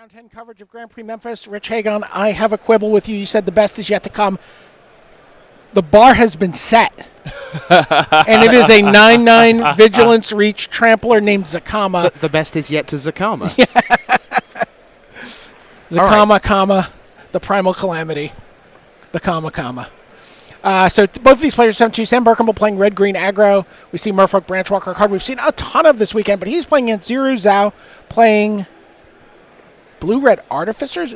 Round 10 coverage of Grand Prix Memphis. Rich Hagon, I have a quibble with you. You said the best is yet to come. The bar has been set. And it is a 9-9 Vigilance Reach trampler named Zakama. The best is yet to Zakama. Zakama, right. Comma, the Primal Calamity. The comma. So both of these players, 7-2, Sam Berkenbile playing red-green aggro. We see Merfolk Branchwalker card. We've seen a ton of this weekend, but he's playing against Zirui, playing blue-red Artificers.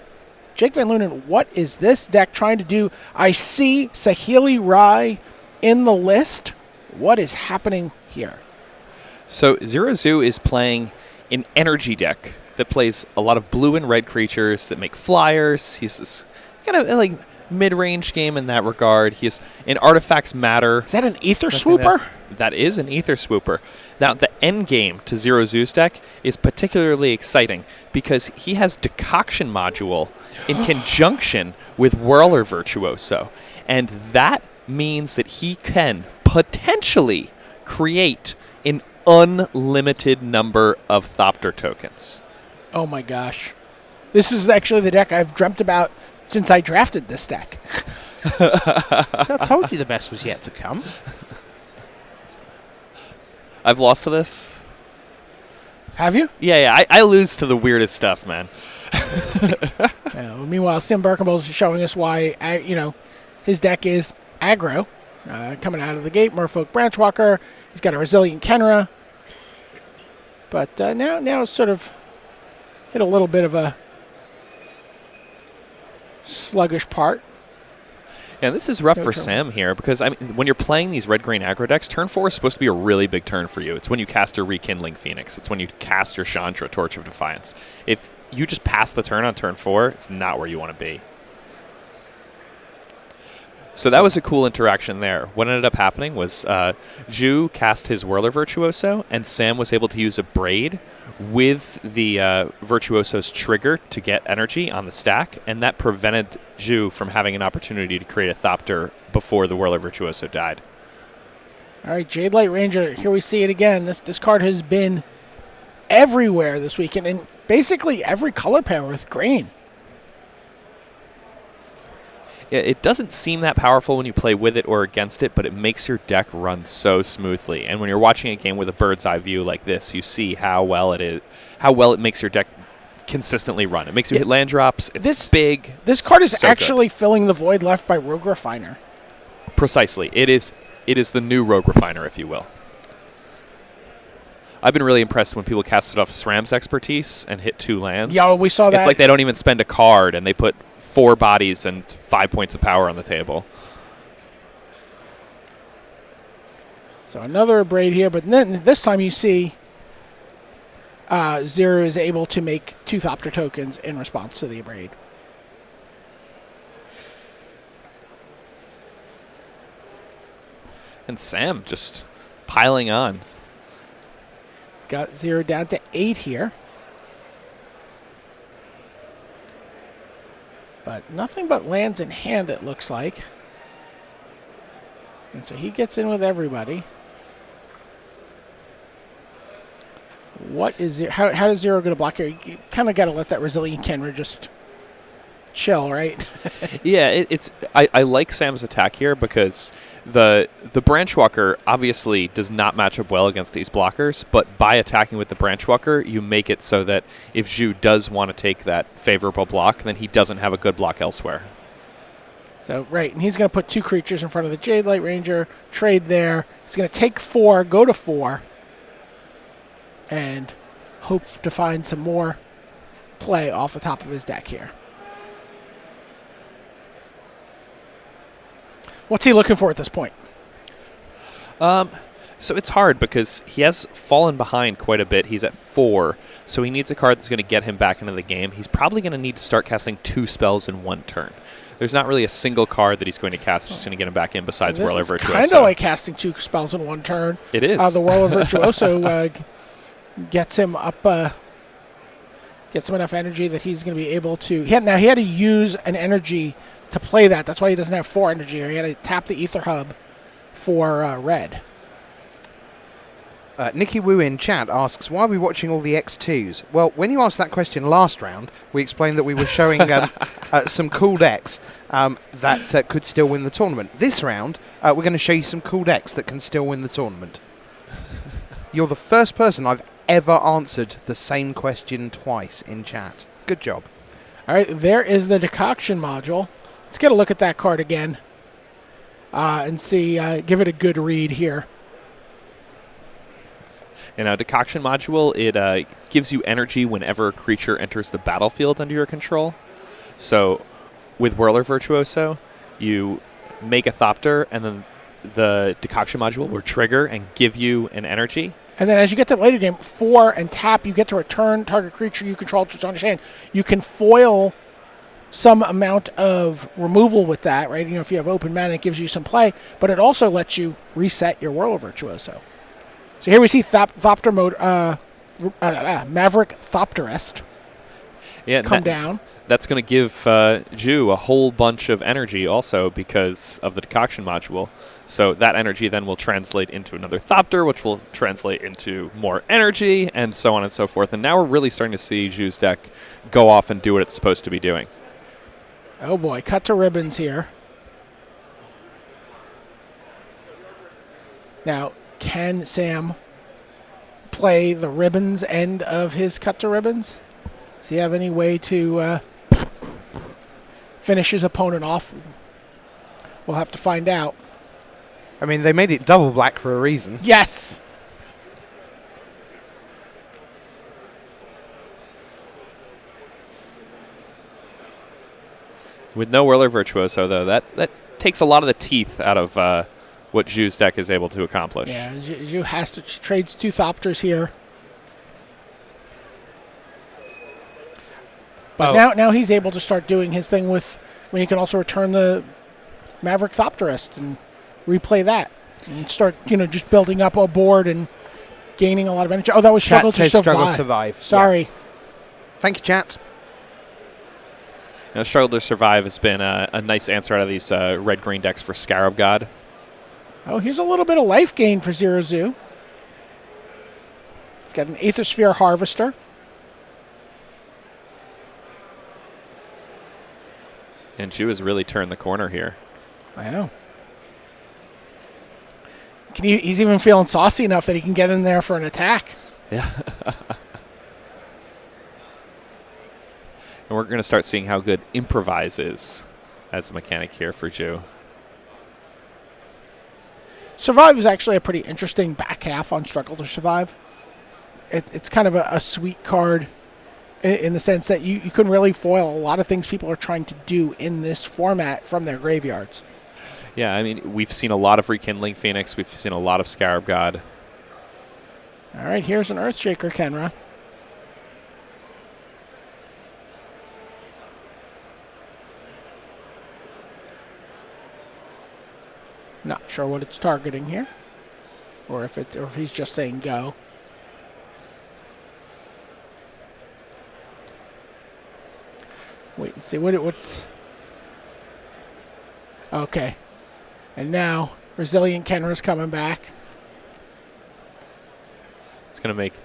Jake Van Lunen, what is this deck trying to do? I see Saheeli Rai in the list. What is happening here? So Zirui is playing an energy deck that plays a lot of blue and red creatures that make flyers. He's this kind of like mid-range game in that regard. He's in Artifacts Matter. Is that an Ether Swooper? That is an Ether Swooper. Now, the end game to Zirui's deck is particularly exciting because he has Decoction Module in conjunction with Whirler Virtuoso. And that means that he can potentially create an unlimited number of Thopter tokens. Oh my gosh. This is actually the deck I've dreamt about since I drafted this deck. So I told you the best was yet to come. I've lost to this. Have you? Yeah. I lose to the weirdest stuff, man. Meanwhile, Sam Berkenbile is showing us why, his deck is aggro. Coming out of the gate, Merfolk Branchwalker. He's got a Resilient Kenra. But now it's sort of hit a little bit of a sluggish part. Yeah, this is rough for Sam here because when you're playing these red-green aggro decks, turn 4 is supposed to be a really big turn for you. It's when you cast your Rekindling Phoenix. It's when you cast your Chandra, Torch of Defiance. If you just pass the turn on turn 4, it's not where you want to be. So that was a cool interaction there. What ended up happening was Zhou cast his Whirler Virtuoso, and Sam was able to use a Braid with the Virtuoso's trigger to get energy on the stack, and that prevented Zhou from having an opportunity to create a Thopter before the Whirler Virtuoso died. All right, Jade Light Ranger, here we see it again. This card has been everywhere this weekend, in basically every color pair with green. Yeah, it doesn't seem that powerful when you play with it or against it, but it makes your deck run so smoothly. And when you're watching a game with a bird's eye view like this, you see how well it makes your deck consistently run. It makes you hit land drops. It's big. This card is so actually good. filling the void left by Rogue Refiner. Precisely. It is the new Rogue Refiner, if you will. I've been really impressed when people cast it off SRAM's expertise and hit 2 lands. Yeah, we saw that. It's like they don't even spend a card, and they put 4 bodies and 5 points of power on the table. So another Braid here, but then this time you see Zirui is able to make 2 Thopter tokens in response to the Braid. And Sam just piling on. He's got Zirui down to 8 here. But nothing but lands in hand, it looks like. And so he gets in with everybody. What is it? How does Zirui going to block here? You kind of got to let that Resilient Kenra just chill, right? Yeah, I like Sam's attack here because the Branchwalker obviously does not match up well against these blockers, but by attacking with the Branchwalker, you make it so that if Zhou does want to take that favorable block, then he doesn't have a good block elsewhere. So, right, and he's going to put 2 creatures in front of the Jade Light Ranger, trade there. He's going to take 4, go to 4, and hope to find some more play off the top of his deck here. What's he looking for at this point? So it's hard because he has fallen behind quite a bit. He's at 4, so he needs a card that's going to get him back into the game. He's probably going to need to start casting 2 spells in 1 turn. There's not really a single card that he's going to cast that's going to get him back in besides Whirler Virtuoso. It's kind of like casting 2 spells in 1 turn. It is. The Whirler Virtuoso gets him up, gets him enough energy that he's going to be able to. He had to use an energy to play that. That's why he doesn't have 4 energy. Or he had to tap the Ether Hub for red. Nikki Wu in chat asks, why are we watching all the X2s? Well, when you asked that question last round, we explained that we were showing some cool decks that could still win the tournament. This round, we're going to show you some cool decks that can still win the tournament. You're the first person I've ever answered the same question twice in chat. Good job. All right, there is the decoction module. Let's get a look at that card again and see, give it a good read here. In a decoction module, it gives you energy whenever a creature enters the battlefield under your control. So with Whirler Virtuoso, you make a Thopter, and then the decoction module will trigger and give you an energy. And then as you get to the later game, 4 and tap, you get to return target creature you control to its owner's hand. You can foil some amount of removal with that, right? You know, if you have open mana, it gives you some play, but it also lets you reset your Whirler Virtuoso. So here we see Thopter mode, Maverick Thopterist come down. That's going to give Zhou a whole bunch of energy also because of the decoction module. So that energy then will translate into another Thopter, which will translate into more energy, and so on and so forth. And now we're really starting to see Zhou's deck go off and do what it's supposed to be doing. Oh boy, cut to ribbons here. Now, can Sam play the ribbons end of his cut to ribbons? Does he have any way to finish his opponent off? We'll have to find out. I mean, they made it double black for a reason. Yes! With no Whirler Virtuoso, though, that takes a lot of the teeth out of what Zhou's deck is able to accomplish. Yeah, Zhou has to trades 2 Thopters here. But now he's able to start doing his thing with when he can also return the Maverick Thopterist and replay that and start, just building up a board and gaining a lot of energy. Oh, that was Struggle to Survive. Struggle to Survive. Sorry. Yeah. Thank you, chat. Struggle to Survive has been a nice answer out of these red-green decks for Scarab God. Oh, here's a little bit of life gain for Zirui. He's got an Aethersphere Harvester. And Zhou has really turned the corner here. Wow. He's even feeling saucy enough that he can get in there for an attack. Yeah. And we're going to start seeing how good Improvise is as a mechanic here for Zhou. Survive is actually a pretty interesting back half on Struggle to Survive. It's kind of a sweet card in the sense that you can really foil a lot of things people are trying to do in this format from their graveyards. Yeah, I mean, we've seen a lot of Rekindling Phoenix. We've seen a lot of Scarab God. All right, here's an Earthshaker Kenra. Not sure what it's targeting here, or if he's just saying go. Wait and see what's. Okay, and now Resilient Kenra's coming back. It's going to make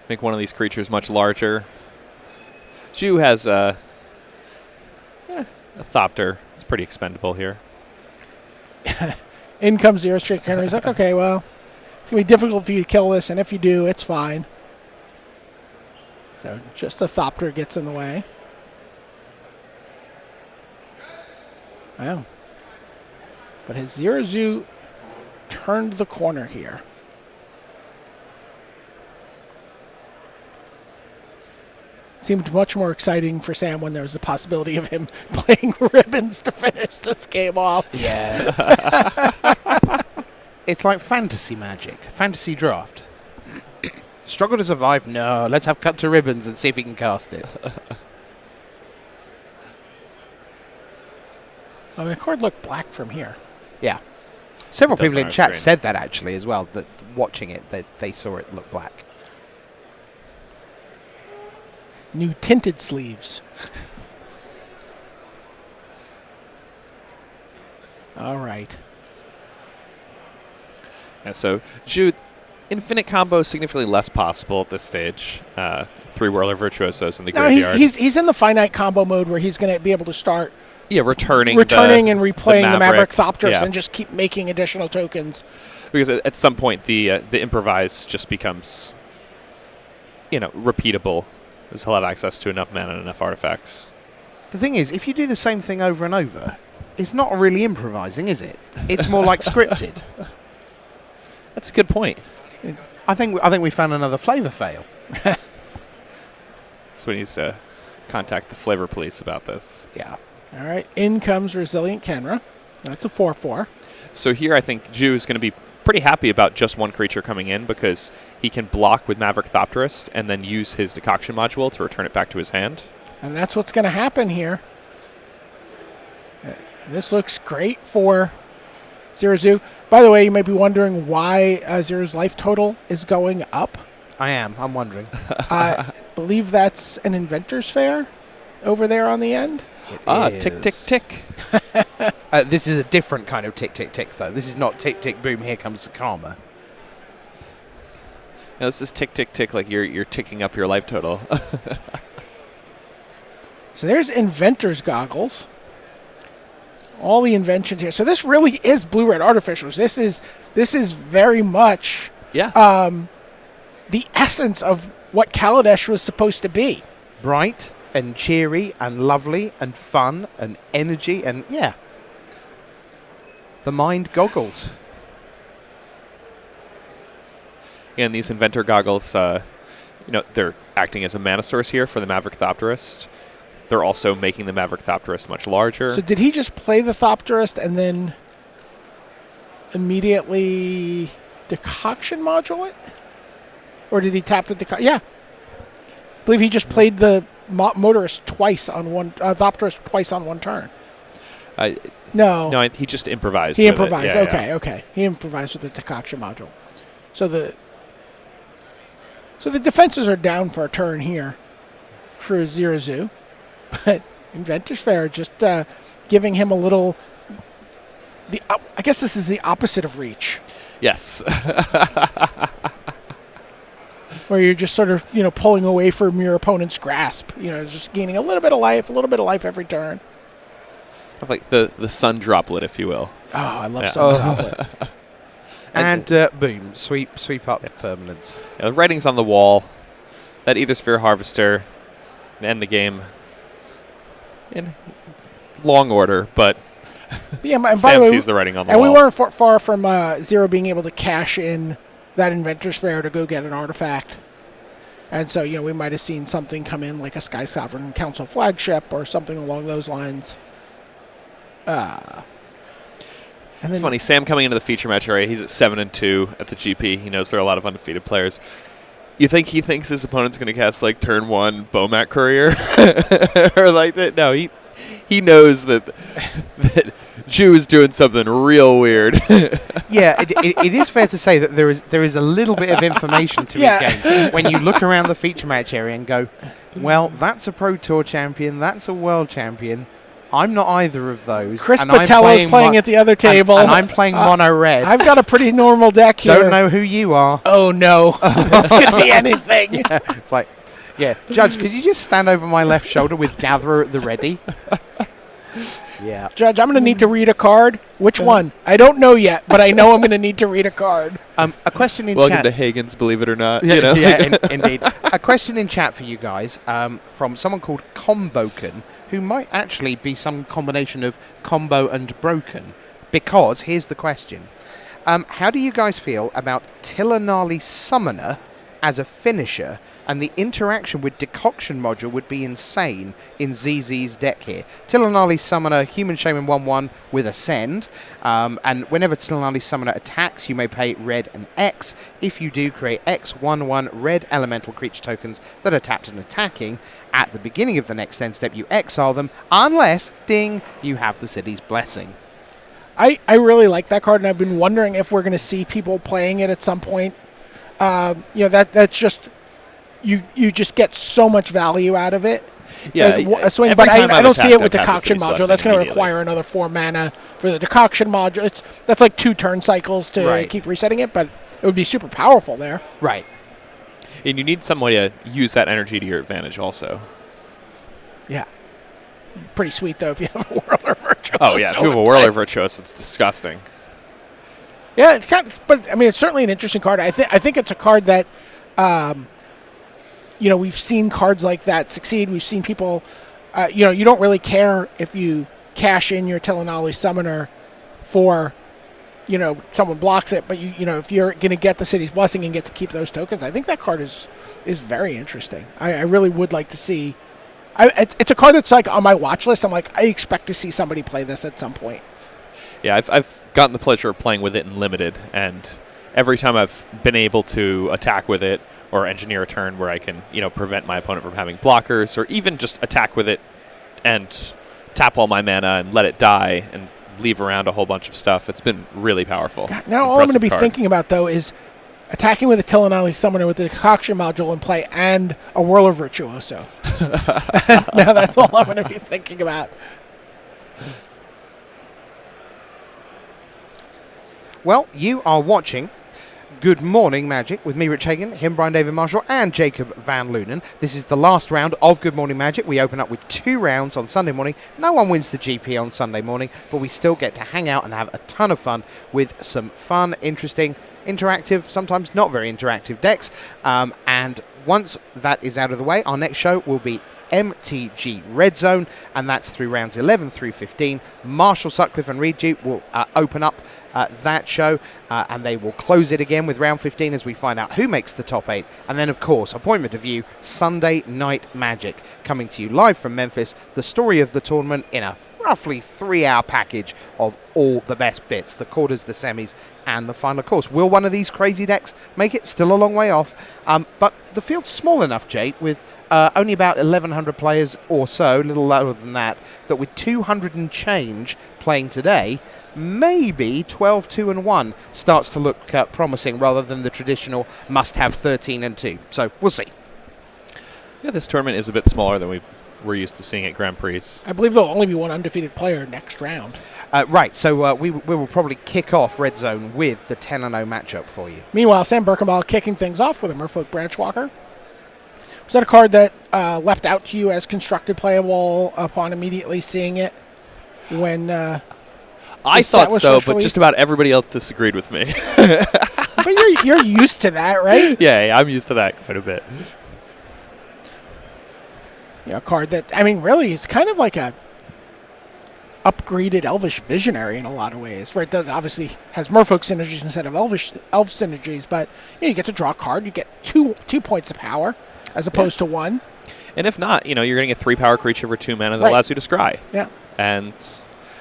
make one of these creatures much larger. Zhou has a Thopter. It's pretty expendable here. In comes the Earthshaker Kenra. He's like, okay, well, it's going to be difficult for you to kill this, and if you do, it's fine. So just a Thopter gets in the way. Wow. But has Zirui turned the corner here? Seemed much more exciting for Sam when there was the possibility of him playing ribbons to finish this game off. Yeah. It's like fantasy magic. Fantasy draft. Struggle to Survive? No. Let's have cut to ribbons and see if he can cast it. I mean, the card looked black from here. Yeah. Several It does people on in our chat screen. said that actually as well, that watching it, they saw it look black. New tinted sleeves. All right. Yeah, so Zhou, infinite combo is significantly less possible at this stage. 3 Whirler Virtuosos in the No, graveyard. he's in the finite combo mode where he's going to be able to start returning and replaying the Maverick Thopterus and just keep making additional tokens. Because at some point the improvise just becomes, repeatable, because he'll have access to enough mana and enough artifacts. The thing is, if you do the same thing over and over, it's not really improvising, is it? It's more like scripted. That's a good point. I think we found another flavor fail. So we need to contact the flavor police about this. Yeah. All right, in comes Resilient Kenra. That's a 4/4. So here I think Zhou is going to be pretty happy about just one creature coming in, because he can block with Maverick Thopterus and then use his Decoction module to return it back to his hand. And that's what's going to happen here. This looks great for Zirui. By the way, you might be wondering why Zirui's life total is going up. I'm wondering. I believe that's an Inventor's Fair over there on the end. Tick, tick, tick. This is a different kind of tick, tick, tick, though. This is not tick, tick, boom, here comes the karma. No, this is tick, tick, tick, like you're ticking up your life total. So there's Inventor's Goggles. All the inventions here. So this really is Blue-Red Artificers. This is very much the essence of what Kaladesh was supposed to be. Bright and cheery and lovely and fun and energy and, yeah. The mind goggles. And these Inventor Goggles, they're acting as a mana source here for the Maverick Thopterus. They're also making the Maverick Thopterus much larger. So did he just play the Thopterus and then immediately Decoction module it? Or did he tap the Decoction? Yeah. I believe he just played the Motorist twice on one, Thopterus twice on one turn. No, he just improvised. He improvised. Yeah, Okay. He improvised with the Decoction module. So the defenses are down for a turn here for Zirui. But Inventor's Fair just giving him a little. I guess this is the opposite of Reach. Yes. Where you're just sort of pulling away from your opponent's grasp. Just gaining a little bit of life every turn. Like the sun droplet, if you will. Oh, I love sun droplet. And boom, sweep up permanents. The writing's on the wall. That Ether Sphere Harvester can end the game in long order, but yeah, and by Sam the way, sees the writing on the and wall. And we weren't far from Zero being able to cash in that Inventor's Fair to go get an artifact. And so, we might have seen something come in like a Sky Sovereign Council flagship or something along those lines. And it's funny, Sam coming into the feature match area, he's at 7-2 at the GP. He knows there are a lot of undefeated players. You think he thinks his opponent's going to cast like turn 1 Bomat Courier or like that? No, he knows that Zhou is doing something real weird. Yeah, it is fair to say that there is a little bit of information to be gained when you look around the feature match area and go, well, that's a Pro Tour champion, that's a World champion. I'm not either of those. Chris Patello's playing at the other table. And I'm playing mono red. I've got a pretty normal deck here. Don't know who you are. Oh, no. This could be anything. Yeah, it's like, Judge, could you just stand over my left shoulder with Gatherer at the ready? Yeah. Judge, I'm going to need to read a card. Which one? I don't know yet, but I know I'm going to need to read a card. A question in Welcome chat. to Hagen's Believe It or Not. Indeed. A question in chat for you guys from someone called Comboken, who might actually be some combination of combo and broken. Because, here's the question. How do you guys feel about Tillanali Summoner as a finisher? And the interaction with Decoction module would be insane in ZZ's deck here. Tillanali Summoner, Human Shaman 1/1 with Ascend. And whenever Tillanali Summoner attacks, you may pay red and X. If you do, create X 1/1 red elemental creature tokens that are tapped and attacking. At the beginning of the next end step, you exile them, unless, ding, you have the city's blessing. I really like that card, and I've been wondering if we're going to see people playing it at some point. That's just... You just get so much value out of it. Yeah, a swing, every but time I I've don't see attacked, it with I've had the Decoction City's module. Blessing That's going to immediately. require another 4 mana for the Decoction module. That's like 2 turn cycles to keep resetting it, but it would be super powerful there. Right. And you need some way to use that energy to your advantage also. Yeah. Pretty sweet, though, if you have a Whirler Virtuoso. Oh, yeah. If you have a Whirler Virtuoso, it's disgusting. Yeah, it's kind of, but I mean, it's certainly an interesting card. I think it's a card that, we've seen cards like that succeed. We've seen people, you don't really care if you cash in your Telenali Summoner for, someone blocks it, but if you're going to get the City's Blessing and get to keep those tokens, I think that card is very interesting. I really would like to see. It's a card that's like on my watch list. I'm like, I expect to see somebody play this at some point. Yeah, I've gotten the pleasure of playing with it in Limited, and every time I've been able to attack with it or engineer a turn where I can, prevent my opponent from having blockers, or even just attack with it and tap all my mana and let it die and leave around a whole bunch of stuff, it's been really powerful. God, now all I'm going to be thinking about, though, is attacking with a Telenali Summoner with the Decoction module in play and a Whirler Virtuoso. Now that's all I'm going to be thinking about. Well, you are watching Good Morning Magic with me, Rich Hagan, him, Brian David Marshall, and Jacob Van Lunen. This is the last round of Good Morning Magic. We open up with 2 rounds on Sunday morning. No one wins the GP on Sunday morning, but we still get to hang out and have a ton of fun with some fun, interesting, interactive, sometimes not very interactive decks. And once that is out of the way, our next show will be MTG Red Zone, and that's through rounds 11 through 15. Marshall, Sutcliffe, and Reed will open up that show, and they will close it again with round 15 as we find out who makes the top 8. And then, of course, Appointment of You, Sunday Night Magic, coming to you live from Memphis, the story of the tournament in a roughly 3-hour package of all the best bits, the quarters, the semis, and the final. Of course, will one of these crazy decks make it? Still a long way off, but the field's small enough, Jade, with only about 1,100 players or so, a little lower than that, that with 200 and change playing today, maybe 12-2-1 starts to look promising rather than the traditional must-have 13-2. So we'll see. Yeah, this tournament is a bit smaller than we're used to seeing at Grand Prix. I believe there'll only be one undefeated player next round. Right, so we will probably kick off Red Zone with the 10-0 matchup for you. Meanwhile, Sam Berkenbile kicking things off with a Merfolk Branchwalker. Was that a card that leapt out to you as constructed playable upon immediately seeing it when I thought so, but just about everybody else disagreed with me. But you're used to that, right? Yeah, I'm used to that quite a bit. A card that, I mean, really, it's kind of like a upgraded Elvish Visionary in a lot of ways, right? That obviously has Merfolk synergies instead of Elf synergies, but you get to draw a card. You get two points of power as opposed to 1. And if not, you're getting a 3-power creature for 2 mana that allows you to scry. Yeah. And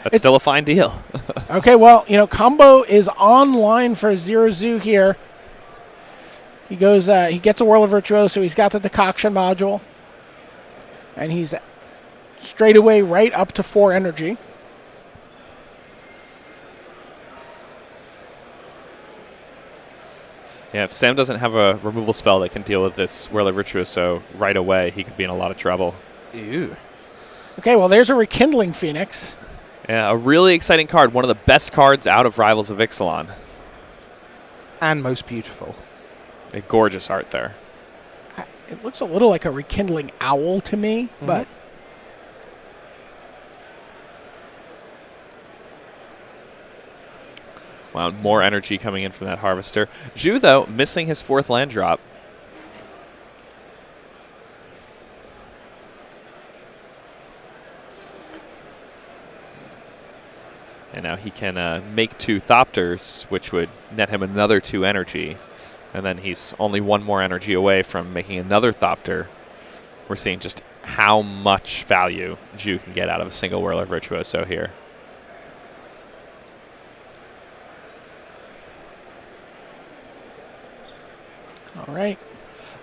that's still a fine deal. Okay, well, combo is online for Zirui here. He goes, he gets a Whirler Virtuoso, he's got the Decoction module, and he's straight away right up to 4 energy. Yeah, if Sam doesn't have a removal spell that can deal with this Whirler Virtuoso right away, he could be in a lot of trouble. Ew. Okay, well, there's a Rekindling Phoenix. Yeah, a really exciting card. One of the best cards out of Rivals of Ixalan. And most beautiful. A gorgeous art there. It looks a little like a Rekindling Owl to me, but... Wow, more energy coming in from that Harvester. Zhou, though, missing his 4th land drop. And now he can make 2 Thopters, which would net him another 2 energy. And then he's only 1 more energy away from making another Thopter. We're seeing just how much value Zhou can get out of a single Whirler Virtuoso here. All right.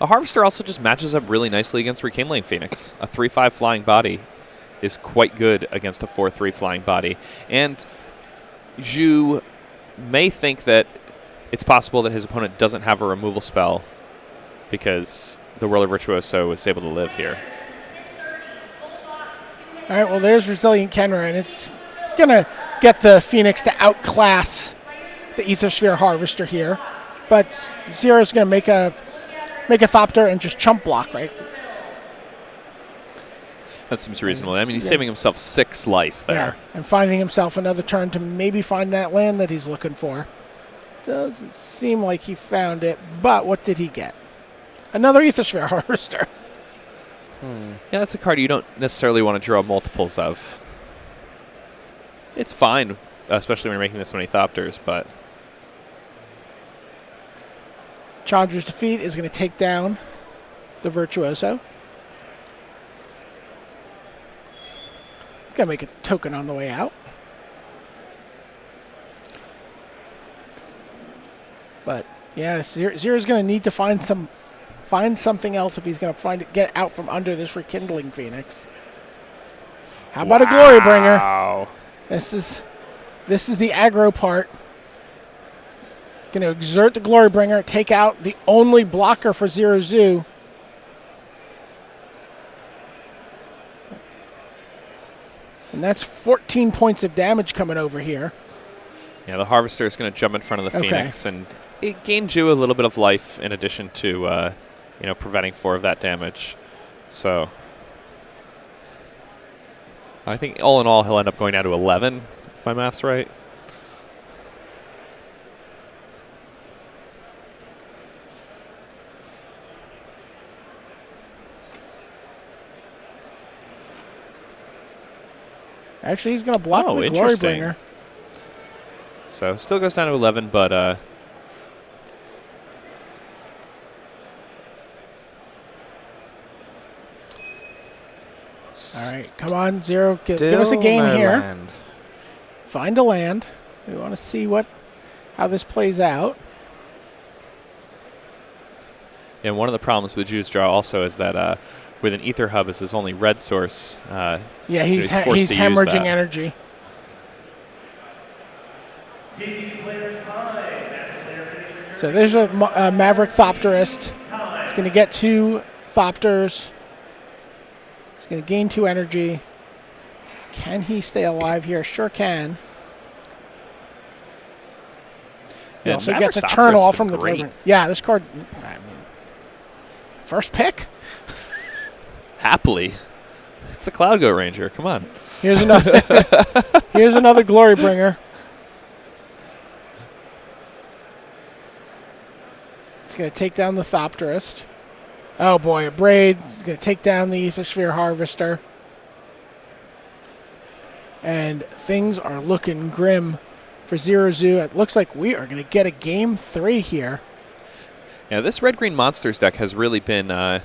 A Harvester also just matches up really nicely against Rekindling Phoenix. A 3/5 flying body is quite good against a 4/3 flying body. And Zhou may think that it's possible that his opponent doesn't have a removal spell because the Whirler Virtuoso is able to live here. All right, well, there's Resilient Kenra, and it's going to get the Phoenix to outclass the Ether Sphere Harvester here. But Zero's going to make a Thopter and just chump block, right? That seems reasonable. I mean, he's saving himself 6 life there. Yeah, and finding himself another turn to maybe find that land that he's looking for. Doesn't seem like he found it, but what did he get? Another Ether Sphere Harvester. Yeah, that's a card you don't necessarily want to draw multiples of. It's fine, especially when you're making this many Thopters, but... Chandra's Defeat is going to take down the Virtuoso. Going to make a token on the way out. But, yeah, Zero's going to need to find something else if he's going to get out from under this Rekindling Phoenix. How about a Glory Bringer? Wow. This is the aggro part. Going to exert the Glory Bringer, take out the only blocker for Zero Zhou. And that's 14 points of damage coming over here. Yeah, the Harvester is going to jump in front of the Phoenix, and it gained Zhou a little bit of life in addition to, preventing 4 of that damage. So I think all in all, he'll end up going down to 11, if my math's right. Actually, he's going to block the Glory interesting. Bringer. So still goes down to 11, but all right, come on, Zero. Give us a game here. Land. Find a land. We want to see how this plays out. and one of the problems with Zhou's draw also is that with an Ether Hub as his only red source, yeah, he's forced to use hemorrhaging that. energy. So there's a Maverick Thopterist. It's going to get 2 Thopters. It's going to gain 2 energy. Can he stay alive here? Sure can. He Yeah, also Maverick gets a Thopterist turn has off been from the great. Glimmer. Yeah, this card, I mean, first pick. Happily. It's a Cloud Go Ranger. Come on. Here's another. Here's another Glory Bringer. It's going to take down the Thopterist. Oh boy, a Braid. It's going to take down the Ether Sphere Harvester. And things are looking grim for Zero Zhou. It looks like we are going to get a game 3 here. Yeah, this red-green monsters deck has really been, I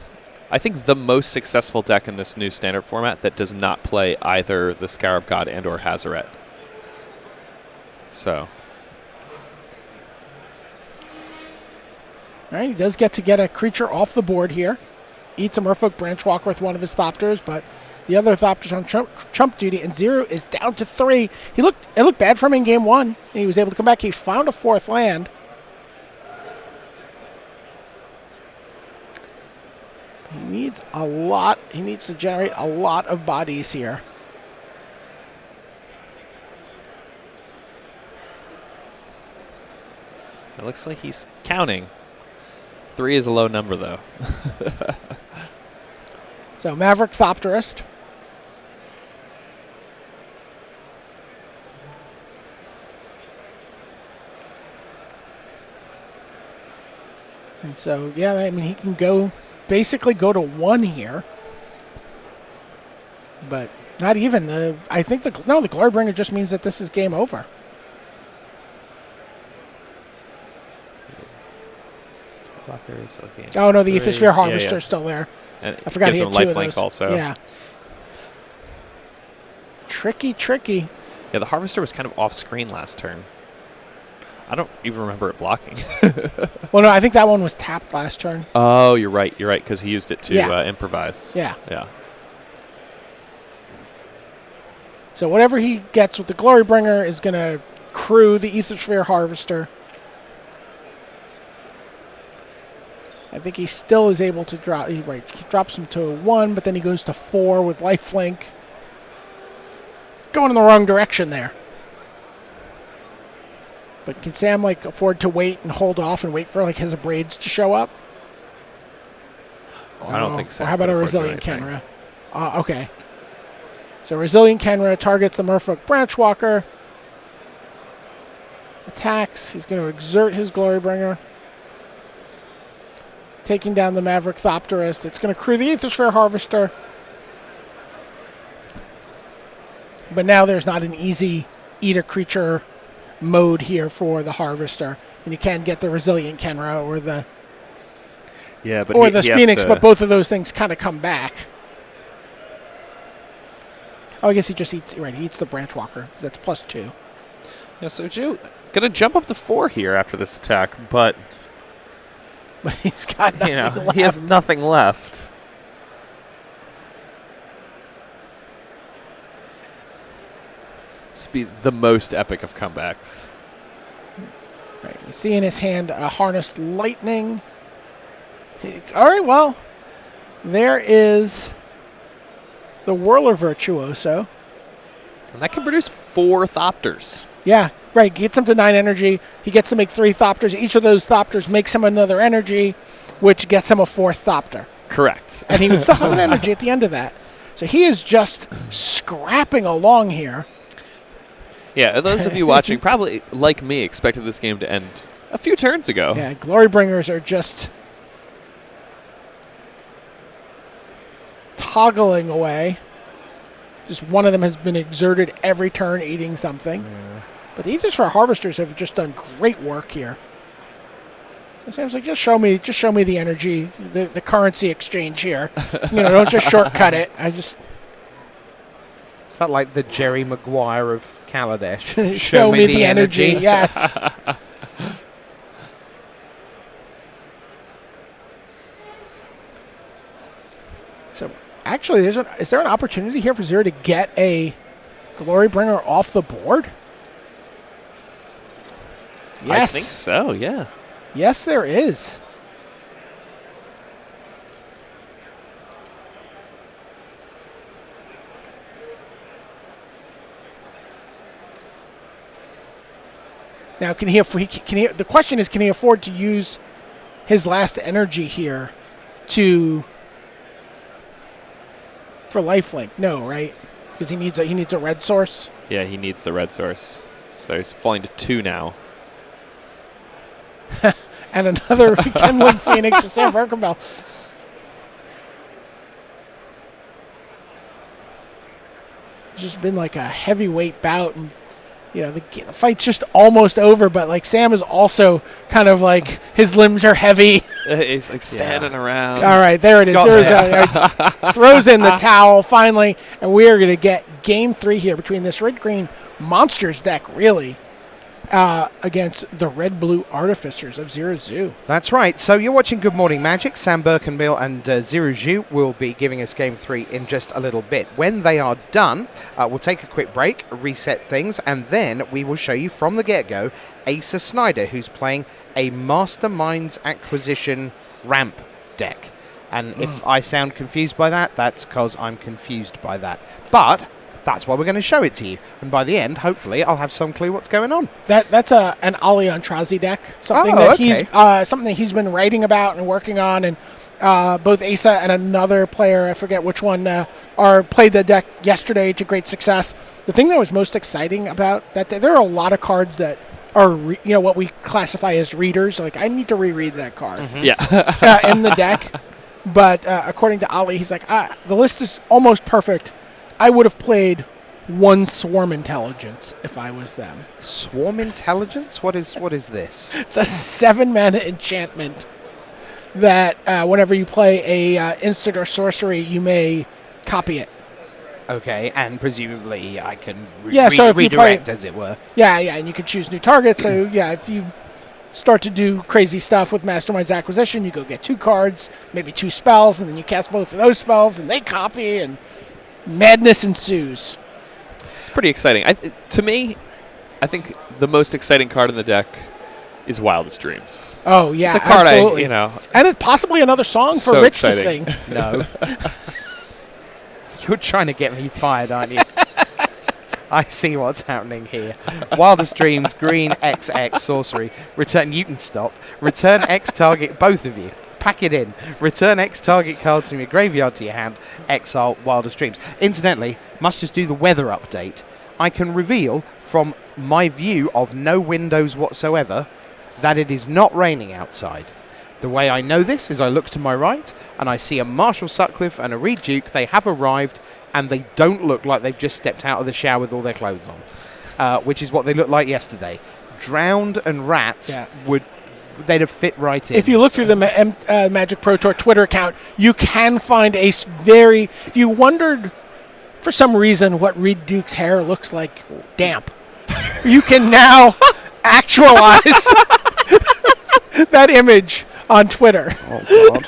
think, the most successful deck in this new standard format that does not play either the Scarab God and or Hazaret. So, All right, he does get a creature off the board here. Eats a Merfolk Branchwalker with one of his Thopters, but the other Thopter's on trump duty, and Zero is down to 3. It looked bad for him in game 1, and he was able to come back. He found a 4th land. He needs a lot. He needs to generate a lot of bodies here. it looks like he's counting. 3 is a low number, though. So Maverick Thopterist. And so, yeah, I mean, he can basically go to 1 here. But not even. I think the Glorybringer just means that this is game over. Oh, no, the Ether Sphere Harvester is still there. And I forgot he gives had him 2 of lifelink those. also. Yeah. Tricky. Yeah, the Harvester was kind of off-screen last turn. I don't even remember it blocking. Well, no, I think that one was tapped last turn. Oh, you're right, because he used it to Yeah. improvise. Yeah. Yeah. So whatever he gets with the Glorybringer is going to crew the Ether Sphere Harvester. I think he still is able to drop. He drops him to 1, but then he goes to 4 with lifelink. going in the wrong direction there. But can Sam afford to wait and hold off and wait for his braids to show up? I don't think so. Or how about a Resilient Kenra? Okay. So Resilient Kenra targets the Merfolk Branchwalker. Attacks. He's going to exert his Glorybringer. Taking down the Maverick Thopterist. It's going to crew the Aethersphere Harvester. But now there's not an easy eat a creature mode here for the Harvester. And you can get the Resilient Kenra or the Phoenix, but both of those things kind of come back. Oh, I guess he just eats. Right, he eats the Branchwalker. That's +2. Yeah, so Zhou gonna jump up to 4 here after this attack, but he's got nothing left. He has nothing left. This would be the most epic of comebacks. Right, you see in his hand a Harnessed Lightning. All right, well, there is the Whirler Virtuoso. And that can produce 4 Thopters. Yeah, right. Gets him to 9 energy. He gets to make 3 Thopters. Each of those Thopters makes him another energy, which gets him a 4th Thopter. Correct. And he would still have an energy at the end of that. So he is just scrapping along here. Yeah, those of you watching probably, like me, expected this game to end a few turns ago. Yeah, Glorybringers are just toggling away. Just one of them has been exerted every turn, eating something. Yeah. But the Aethersphere Harvesters have just done great work here. So Sam's like, just show me the energy, the currency exchange here. Don't just shortcut it. Is that like the Jerry Maguire of Kaladesh? Show me the energy. Yes. So actually, is there an opportunity here for Zirui to get a Glorybringer off the board? Yes. I think so, yeah. Yes, there is. Now, the question is, can he afford to use his last energy here for lifelink? No, right? Because he needs a red source. Yeah, he needs the red source. So he's falling to 2 now. And another Kindling Phoenix for Sam Berkenbile. It's just been like a heavyweight bout, and the fight's just almost over, but Sam is also kind of his limbs are heavy. He's standing around. All right, there it is. Throws in the towel finally, and we are going to get game 3 here between this red-green monsters deck, really, against the red-blue Artificers of Zhou. That's right. So you're watching Good Morning Magic. Sam Berkenbile and Zhou will be giving us Game 3 in just a little bit. When they are done, we'll take a quick break, reset things, and then we will show you from the get-go Asa Snyder, who's playing a Masterminds Acquisition ramp deck. And if I sound confused by that, that's because I'm confused by that. But that's why we're going to show it to you. And by the end, hopefully, I'll have some clue what's going on. That's an Ali Antrazi deck. Something that he's been writing about and working on. And both Asa and another player, I forget which one, played the deck yesterday to great success. The thing that was most exciting about that, there are a lot of cards that are what we classify as readers. I need to reread that card. Mm-hmm. Yeah. In the deck. But according to Ali, he's like, the list is almost perfect. I would have played 1 Swarm Intelligence if I was them. Swarm Intelligence? What is this? It's a 7-mana enchantment that whenever you play a instant or sorcery, you may copy it. Okay, and presumably I can redirect, as it were. Yeah, and you can choose new targets. So, if you start to do crazy stuff with Mastermind's Acquisition, you go get 2 cards, maybe 2 spells, and then you cast both of those spells, and they copy, and madness ensues. It's pretty exciting. To me, I think the most exciting card in the deck is Wildest Dreams. Oh, yeah, it's a card absolutely. And it's possibly another song for so Rich exciting. to sing. No. You're trying to get me fired, aren't you? I see what's happening here. Wildest Dreams, green XX sorcery. Return. You can stop. Return X target. Both of you. Pack it in. Return X target cards from your graveyard to your hand. Exile Wildest Dreams. Incidentally, must just do the weather update. I can reveal from my view of no windows whatsoever that it is not raining outside. The way I know this is I look to my right and I see a Marshall Sutcliffe and a Reed Duke. They have arrived and they don't look like they've just stepped out of the shower with all their clothes on, which is what they looked like yesterday. Drowned and Rats they'd have fit right in. If you look through the Magic Pro Tour Twitter account, you can find if you wondered for some reason what Reed Duke's hair looks like damp, you can now actualize that image on Twitter. Oh, God.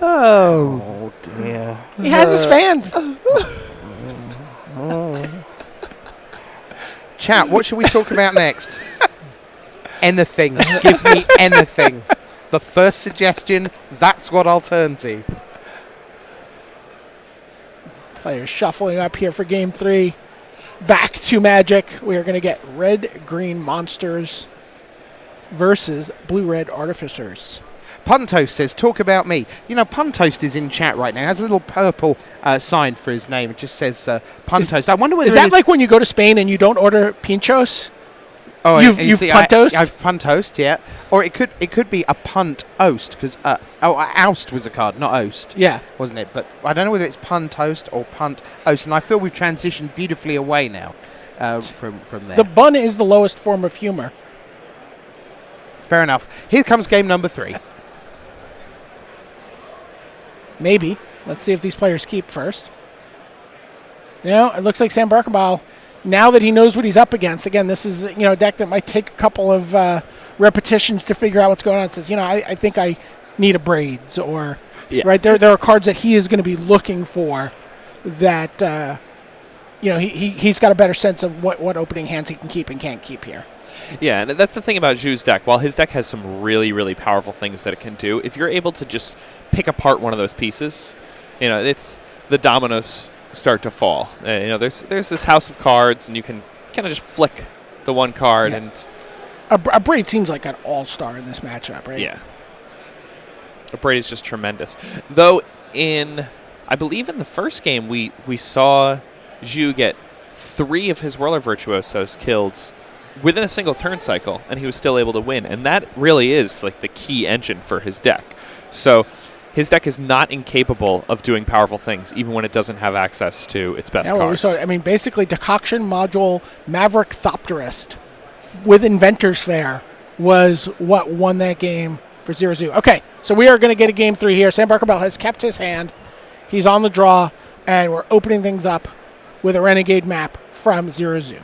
Oh, dear. He has his fans. Chat, what should we talk about next? Anything. Give me anything. The first suggestion, that's what I'll turn to. Players shuffling up here for game 3. Back to Magic. We are going to get red-green monsters versus blue-red artificers. Puntoast says, talk about me. You know, Puntoast is in chat right now. He has a little purple sign for his name. It just says Puntoast. I wonder whether is that like when you go to Spain and you don't order pinchos? Oh, you've puntoast? I've puntoast, yeah. Or it could be a punt-oast, because oust was a card, not oast. Yeah. Wasn't it? But I don't know whether it's puntoast or punt-oast, and I feel we've transitioned beautifully away now from there. The bun is the lowest form of humor. Fair enough. Here comes game number 3. Maybe. Let's see if these players keep first. No, it looks like Sam Berkenbile, now that he knows what he's up against, again, this is a deck that might take a couple of repetitions to figure out what's going on. It says, I think I need a Braids, or right there are cards that he is going to be looking for that he's got a better sense of what opening hands he can keep and can't keep here. Yeah, and that's the thing about Zhou's deck. While his deck has some really, really powerful things that it can do, if you're able to just pick apart one of those pieces, it's the dominoes start to fall. There's this house of cards, and you can kind of just flick the one card. Yeah. And a Braid seems like an all-star in this matchup, right? Yeah. A Braid is just tremendous. Though I believe in the first game, we saw Zhou get 3 of his Whirler Virtuosos killed within a single turn cycle, and he was still able to win. And that really is like the key engine for his deck. So his deck is not incapable of doing powerful things, even when it doesn't have access to its best cards. Basically, Decoction Module Maverick Thopterist with Inventor's Fair was what won that game for Zirui. Okay, so we are going to get a game 3 here. Sam Berkenbile has kept his hand. He's on the draw, and we're opening things up with a Renegade map from Zirui.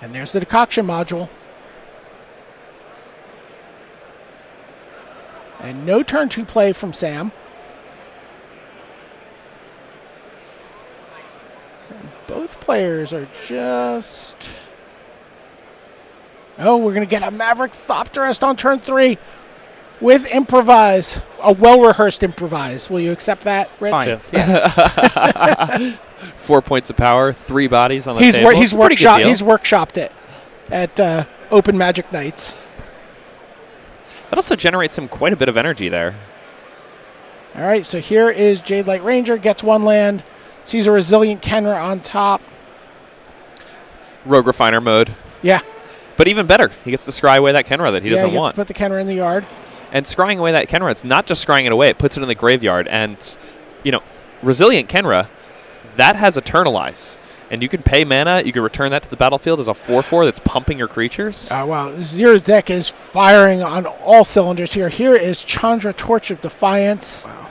And there's the Decoction Module. And no turn 2 play from Sam. And both players are just... Oh, we're going to get a Maverick Thopterist on turn 3 with Improvise. A well-rehearsed Improvise. Will you accept that, Rich? Fine. Yes. 4 points of power, 3 bodies on the table. He's workshopped it at Open Magic Nights. That also generates him quite a bit of energy there. All right, so here is Jade Light Ranger, gets 1 land, sees a Resilient Kenra on top. Rogue Refiner mode. Yeah. But even better, he gets to scry away that Kenra that he doesn't he gets want. to put the Kenra in the yard. And scrying away that Kenra, it's not just scrying it away, it puts it in the graveyard. And, Resilient Kenra, that has Eternalize. And you can pay mana, you can return that to the battlefield as a 4/4 that's pumping your creatures. Wow, Ziru's deck is firing on all cylinders here. Here is Chandra, Torch of Defiance. Wow.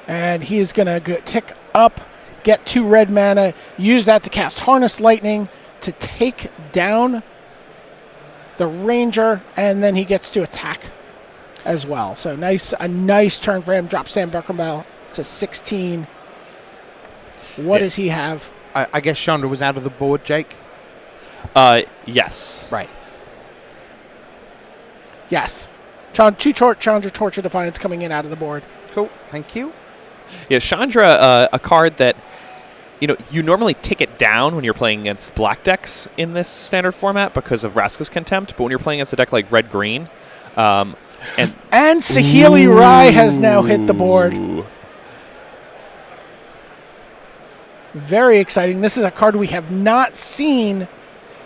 And he is going to tick up, get 2 red mana, use that to cast Harness Lightning to take down the Ranger, and then he gets to attack as well. So a nice turn for him. Drop Sam Berkenbile to 16. What does he have? I guess Chandra was out of the board, Jake? Yes. Right. Yes. Two Chandra Torch of Defiance coming in out of the board. Cool. Thank you. Yeah, Chandra, a card that you normally take it down when you're playing against black decks in this standard format because of Vraska's Contempt, but when you're playing against a deck like red-green, and Saheeli Rai has now hit the board. Very exciting. This is a card we have not seen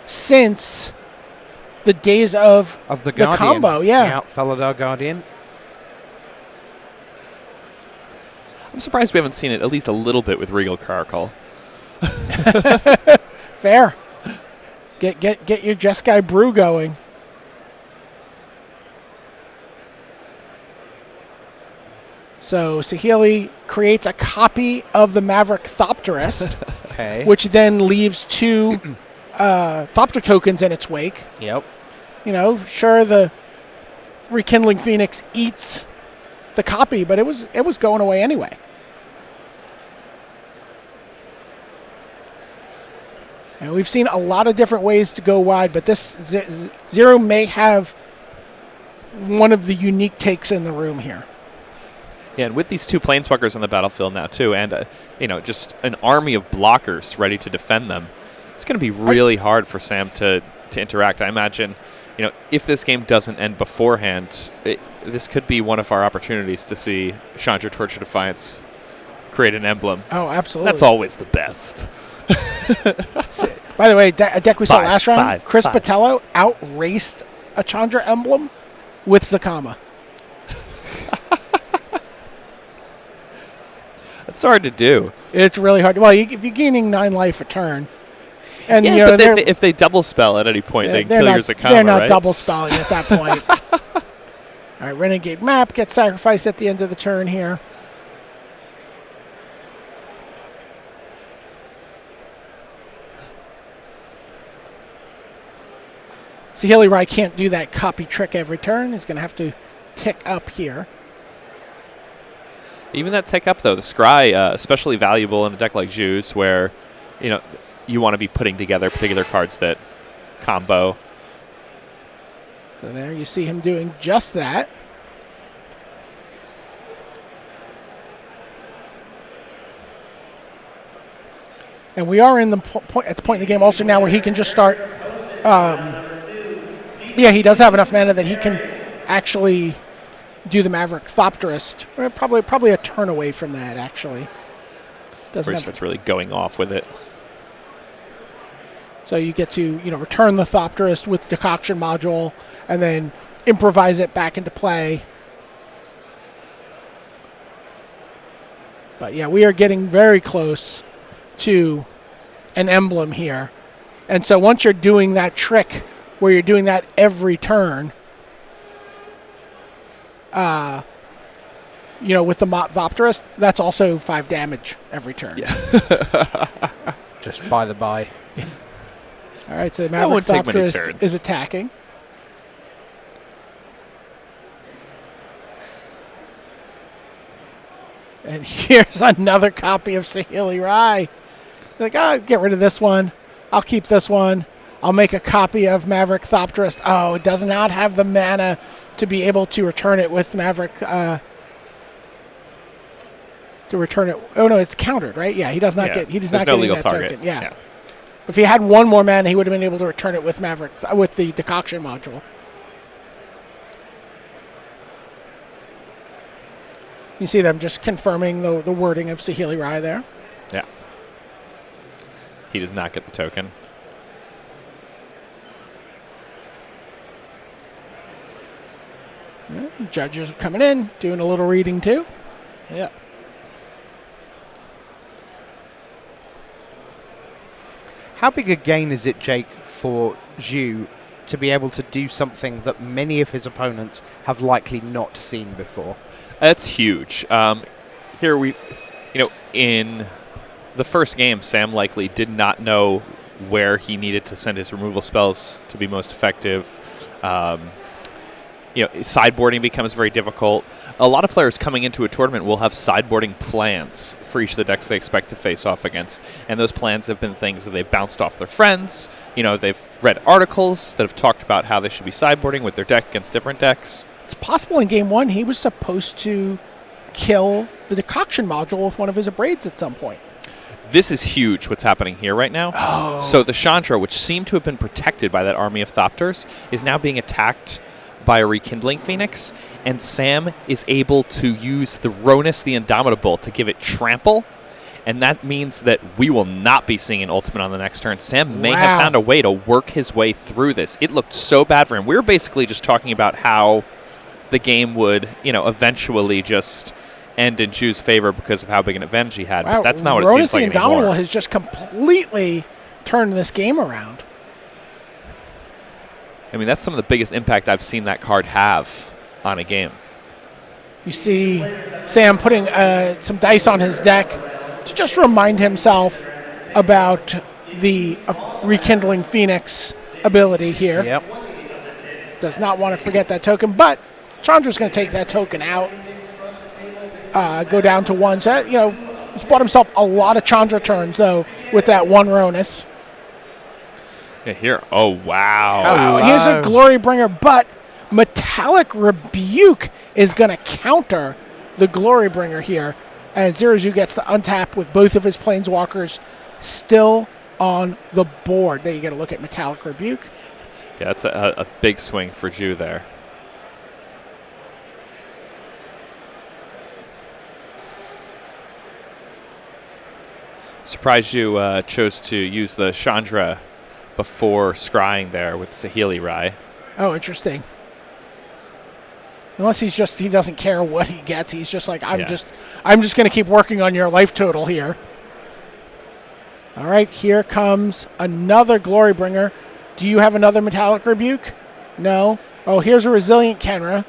since the days of the Guardian. combo. Yeah. Felidar Guardian. I'm surprised we haven't seen it at least a little bit with Regal Caracal. Fair. Get your Jeskai brew going. So Saheeli creates a copy of the Maverick Thopterist, Okay. which then leaves 2 Thopter tokens in its wake. Yep. Sure, the Rekindling Phoenix eats the copy, but it was going away anyway. And we've seen a lot of different ways to go wide, but this Zero may have one of the unique takes in the room here. Yeah, and with these 2 Planeswalkers on the battlefield now, too, and, just an army of blockers ready to defend them, it's going to be really hard for Sam to interact. I imagine, if this game doesn't end beforehand, this could be one of our opportunities to see Chandra Torch of Defiance create an emblem. Oh, absolutely. That's always the best. By the way, a deck we saw last round, Chris five. Patello outraced a Chandra emblem with Zakama. It's hard to do. It's really hard. Well, if you're gaining 9 life a turn, and Yeah, but if they double spell at any point, they can kill your Zakama, they're not right? double spelling at that point. All right, Renegade Map gets sacrificed at the end of the turn here. Saheeli Rai can't do that copy trick every turn. He's going to have to tick up here. Even that tick up, though, the Scry, especially valuable in a deck like Zhou's, where, you want to be putting together particular cards that combo. So there you see him doing just that. And we are in the at the point in the game also now where he can just start. He does have enough mana that he can actually do the Maverick Thopterist. We're probably a turn away from that, actually. Before he starts really going off with it. So you get to return the Thopterist with Decoction Module and then improvise it back into play. But yeah, we are getting very close to an emblem here. And so once you're doing that trick where you're doing that every turn, with the Thopterist, that's also 5 damage every turn. Yeah. Just by the by. All right, so the Maverick Thopterist is attacking. And here's another copy of Saheeli Rai. Like, get rid of this one. I'll keep this one. I'll make a copy of Maverick Thopterist. Oh, it does not have the mana to be able to return it with Maverick. To return it. Oh no, it's countered, right? Yeah, he does not get. He does not get that token. Yeah. If he had one more mana, he would have been able to return it with Maverick with the Decoction Module. You see them just confirming the wording of Saheeli Rai there. Yeah. He does not get the token. Yeah, judges are coming in, doing a little reading too. Yeah. How big a gain is it, Jake, for Zhou to be able to do something that many of his opponents have likely not seen before? That's huge. Here in the first game, Sam likely did not know where he needed to send his removal spells to be most effective. Sideboarding becomes very difficult. A lot of players coming into a tournament will have sideboarding plans for each of the decks they expect to face off against. And those plans have been things that they've bounced off their friends. They've read articles that have talked about how they should be sideboarding with their deck against different decks. it's possible in game 1 he was supposed to kill the decoction module with one of his abrades at some point. This is huge, what's happening here right now. Oh. So the Chandra, which seemed to have been protected by that army of Thopters, is now being attacked by a Rekindling Phoenix, and Sam is able to use the Ronus the Indomitable to give it trample, and that means that we will not be seeing an ultimate on the next turn. Sam may have found a way to work his way through this. It looked so bad for him. We were basically just talking about how the game would, eventually just end in Zhou's favor because of how big an advantage he had. But that's not what it seems like Ronus the Indomitable anymore. has just completely turned this game around. I mean, that's some of the biggest impact I've seen that card have on a game. You see Sam putting some dice on his deck to just remind himself about the Rekindling Phoenix ability here. Yep. Does not want to forget that token, but Chandra's going to take that token out. Go down to 1. So, he's bought himself a lot of Chandra turns, though, with that 1 Ronus. Yeah, here. Oh, wow. Wow, here's a Glory Bringer, but Metallic Rebuke is going to counter the Glory Bringer here. And Zirui gets to untap with both of his Planeswalkers still on the board. There you get a look at Metallic Rebuke. Yeah, that's a big swing for Zhou there. Surprised you chose to use the Chandra before scrying there with Saheeli Rai. Oh, interesting. Unless he doesn't care what he gets. He's just like, I'm just going to keep working on your life total here. All right, here comes another Glory Bringer. Do you have another Metallic Rebuke? No. Oh, here's a Resilient Kenra.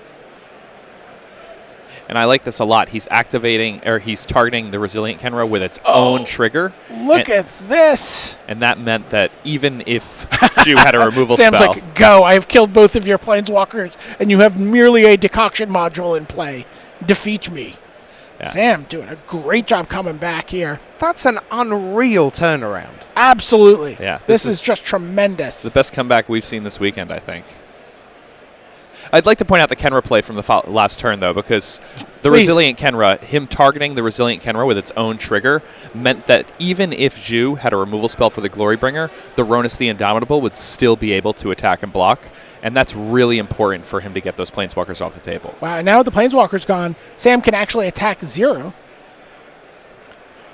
And I like this a lot. He's targeting the Resilient Kenra with its own trigger. Look at this. And that meant that even if Zhou had a removal Sam's spell. like, go. I have killed both of your Planeswalkers, and you have merely a decoction module in play. Defeat me. Yeah. Sam doing a great job coming back here. That's an unreal turnaround. Absolutely. Yeah, this is just tremendous. The best comeback we've seen this weekend, I think. I'd like to point out the Kenra play from the last turn, though, because the Resilient Kenra, him targeting the Resilient Kenra with its own trigger, meant that even if Zhou had a removal spell for the Glorybringer, the Ronus the Indomitable would still be able to attack and block, and that's really important for him to get those Planeswalkers off the table. Wow, and now with the Planeswalkers gone, Sam can actually attack Zirui.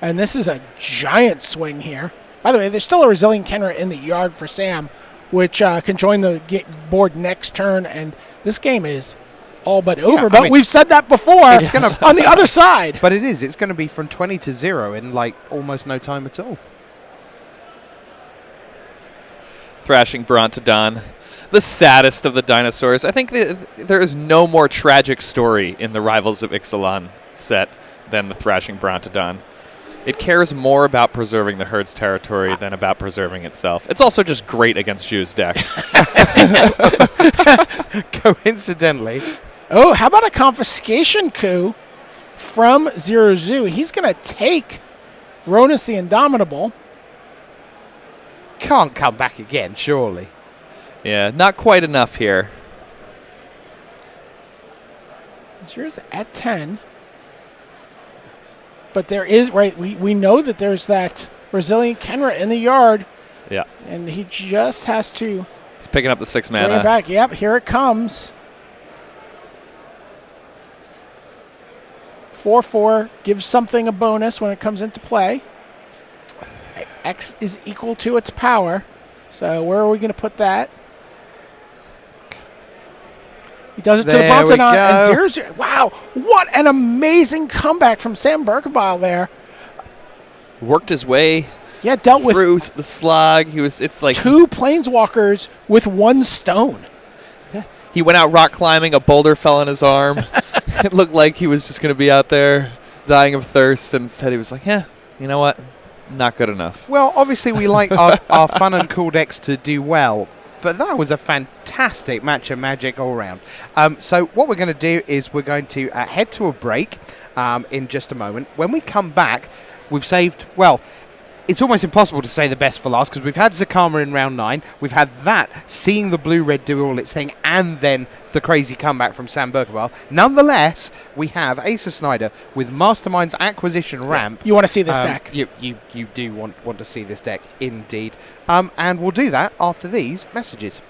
And this is a giant swing here. By the way, there's still a Resilient Kenra in the yard for Sam, which can join the board next turn, and this game is all but over. But we've said that before on the other side. But it is. It's going to be from 20 to 0 in like almost no time at all. Thrashing Brontodon, the saddest of the dinosaurs. I think there is no more tragic story in the Rivals of Ixalan set than the Thrashing Brontodon. It cares more about preserving the herd's territory than about preserving itself. It's also just great against Zhou's deck. Coincidentally. Oh, how about a confiscation coup from Zirui? He's going to take Ronus the Indomitable. Can't come back again, surely. Yeah, not quite enough here. Zirui's at 10. But there is, we know that there's that Resilient Kenra in the yard. Yeah. And he just has to... He's picking up the 6 mana. Bring it back. Yep, here it comes. 4/4 gives something a bonus when it comes into play. X is equal to its power. So where are we going to put that? He does it to the Brontodon, and Zirui. Wow, what an amazing comeback from Sam Berkenbile there. Worked his way dealt through with the slog. It's like 2 Planeswalkers with 1 stone. Yeah. He went out rock climbing, a boulder fell on his arm. It looked like he was just going to be out there dying of thirst, and instead he was like, you know what? Not good enough. Well, obviously we like our fun and cool decks to do well, but that was a fantastic match of Magic all around. So what we're going to do is we're going to head to a break in just a moment. When we come back, we've saved, it's almost impossible to say the best for last, because we've had Zakama in round 9, we've had that, seeing the blue-red do all its thing, and then the crazy comeback from Sam Berkenbile. Nonetheless, we have Asa Snyder with Mastermind's Acquisition Ramp. You want to see this deck. You do want to see this deck, indeed. And we'll do that after these messages.